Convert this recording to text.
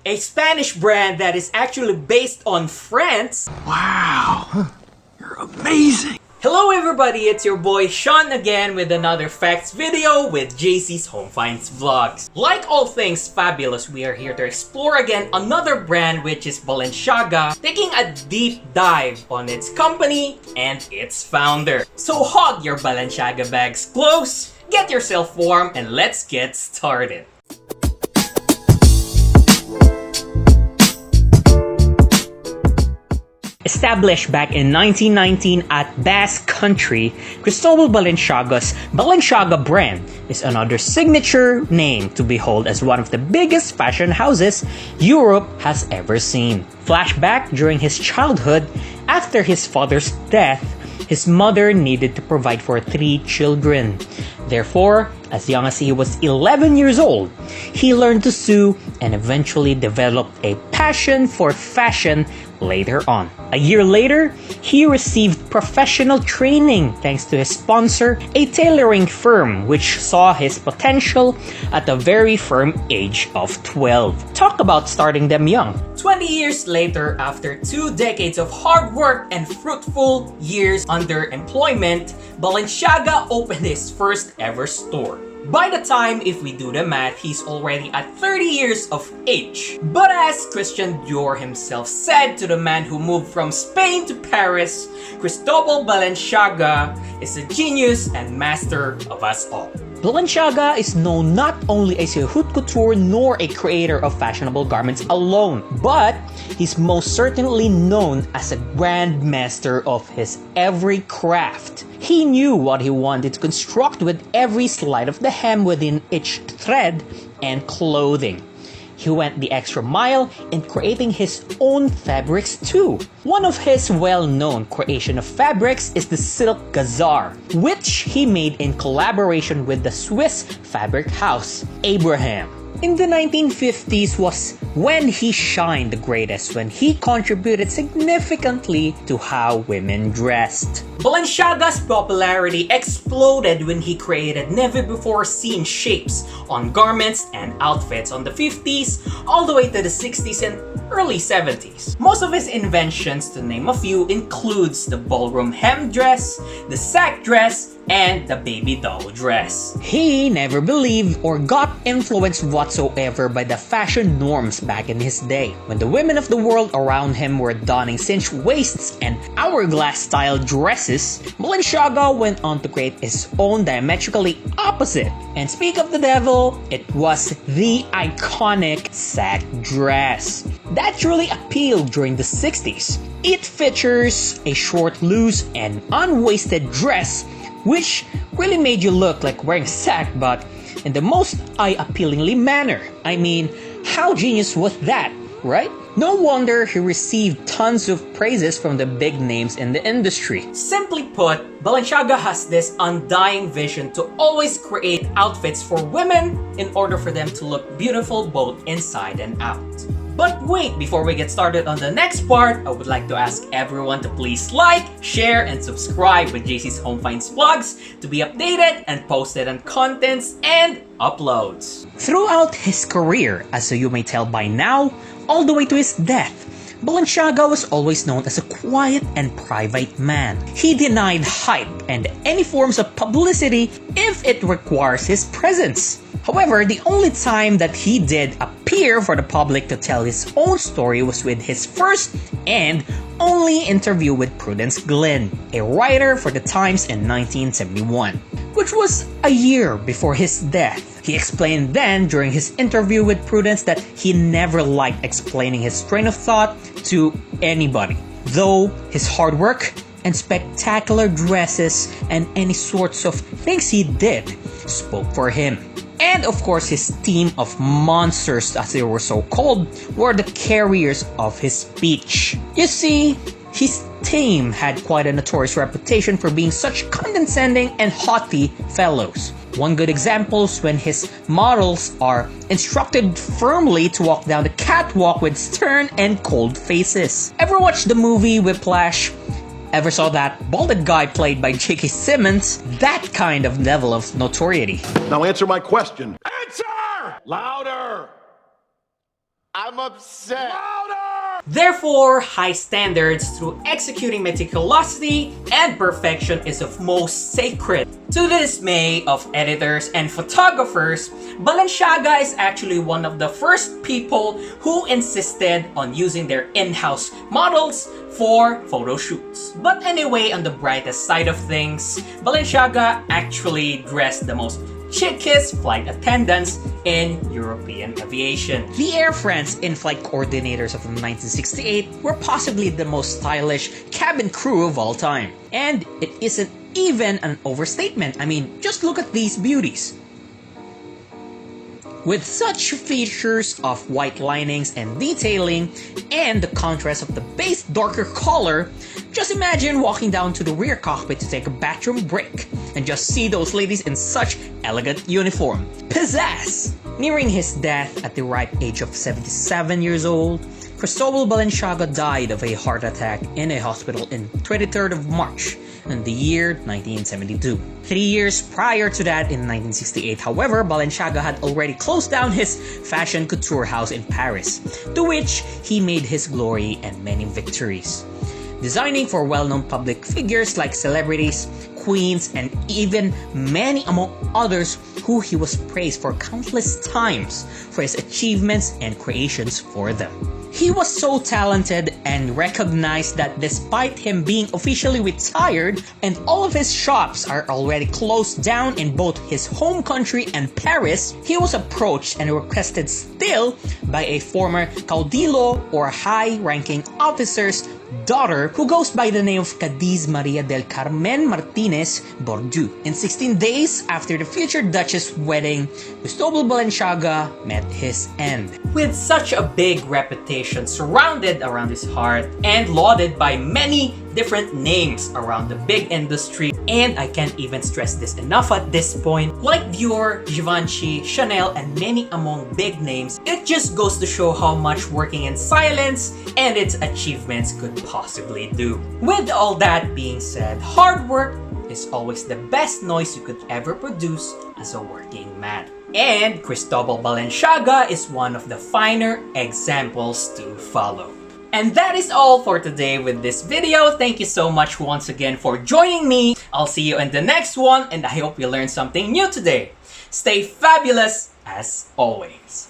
a Spanish brand that is actually based on France. Wow, you're amazing. Hello everybody, it's your boy Sean again with another facts video with JC's Home Finds Vlogs. Like all things fabulous, we are here to explore again another brand, which is Balenciaga, taking a deep dive on its company and its founder. So hug your Balenciaga bags close, get yourself warm, and let's get started. Established back in 1919 at Basque Country, Cristobal Balenciaga's Balenciaga brand is another signature name to behold as one of the biggest fashion houses Europe has ever seen. Flashback during his childhood, after his father's death, his mother needed to provide for 3 children. Therefore, as young as he was 11 years old, he learned to sew and eventually developed a passion for fashion later on. A year later, he received professional training thanks to his sponsor, a tailoring firm which saw his potential at a very firm age of 12. Talk about starting them young. 20 years later, after 2 decades of hard work and fruitful years under employment, Balenciaga opened his first ever store. By the time, if we do the math, he's already at 30 years of age. But as Christian Dior himself said to the man who moved from Spain to Paris, Cristobal Balenciaga is a genius and master of us all. Balenciaga is known not only as a haute couture nor a creator of fashionable garments alone, but he's most certainly known as a grand master of his every craft. He knew what he wanted to construct with every slide of the hem within each thread and clothing. He went the extra mile in creating his own fabrics too. One of his well-known creation of fabrics is the silk gazar, which he made in collaboration with the Swiss fabric house, Abraham. In the 1950s was when he shined the greatest, when he contributed significantly to how women dressed. Balenciaga's popularity exploded when he created never-before-seen shapes on garments and outfits on the 50s all the way to the 60s and early 70s. Most of his inventions, to name a few, includes the ballroom hem dress, the sack dress, and the baby doll dress. He never believed or got influenced whatsoever by the fashion norms back in his day. When the women of the world around him were donning cinched waists and hourglass-style dresses, Balenciaga went on to create his own diametrically opposite. And speak of the devil, it was the iconic sack dress. That truly appealed during the 60s. It features a short, loose, and unwaisted dress which really made you look like wearing a sack, but in the most eye-appealingly manner. I mean, how genius was that, right? No wonder he received tons of praises from the big names in the industry. Simply put, Balenciaga has this undying vision to always create outfits for women in order for them to look beautiful both inside and out. But wait, before we get started on the next part, I would like to ask everyone to please like, share, and subscribe with JC's Home Finds Vlogs to be updated and posted on contents and uploads. Throughout his career, as you may tell by now, all the way to his death, Balenciaga was always known as a quiet and private man. He denied hype and any forms of publicity if it requires his presence. However, the only time that he did appear for the public to tell his own story was with his first and only interview with Prudence Glynn, a writer for the Times in 1971, which was a year before his death. He explained then during his interview with Prudence that he never liked explaining his train of thought to anybody, though his hard work and spectacular dresses and any sorts of things he did spoke for him. And of course, his team of monsters, as they were so called, were the carriers of his speech. You see, his team had quite a notorious reputation for being such condescending and haughty fellows. One good example is when his models are instructed firmly to walk down the catwalk with stern and cold faces. Ever watched the movie Whiplash? Ever saw that balded guy played by J.K. Simmons? That kind of level of notoriety. Now answer my question. Answer! Louder! I'm upset. Therefore, high standards through executing meticulosity and perfection is of most sacred. To the dismay of editors and photographers, Balenciaga is actually one of the first people who insisted on using their in-house models for photo shoots. But anyway, on the brightest side of things, Balenciaga actually dressed the most chicest flight attendants in European aviation. The Air France in-flight coordinators of 1968 were possibly the most stylish cabin crew of all time. And it isn't even an overstatement. I mean, just look at these beauties. With such features of white linings and detailing, and the contrast of the base darker color, just imagine walking down to the rear cockpit to take a bathroom break and just see those ladies in such elegant uniform. Pizzazz! Nearing his death at the ripe age of 77 years old, Cristobal Balenciaga died of a heart attack in a hospital on 23rd of March in the year 1972. 3 years prior to that, in 1968, however, Balenciaga had already closed down his fashion couture house in Paris, to which he made his glory and many victories. Designing for well-known public figures like celebrities, queens, and even many among others who he was praised for countless times for his achievements and creations for them. He was so talented and recognized that despite him being officially retired and all of his shops are already closed down in both his home country and Paris, he was approached and requested still by a former caudillo or high-ranking officer's daughter who goes by the name of Cadiz Maria del Carmen Martinez Bordeaux. In 16 days after the future Duchess' wedding, Cristobal Balenciaga met his end. With such a big reputation surrounded around his heart and lauded by many different names around the big industry, and I can't even stress this enough at this point, like Dior, Givenchy, Chanel, and many among big names, it just goes to show how much working in silence and its achievements could possibly do. With all that being said, hard work is always the best noise you could ever produce as a working man. And Cristobal Balenciaga is one of the finer examples to follow. And that is all for today with this video. Thank you so much once again for joining me. I'll see you in the next one, and I hope you learned something new today. Stay fabulous as always.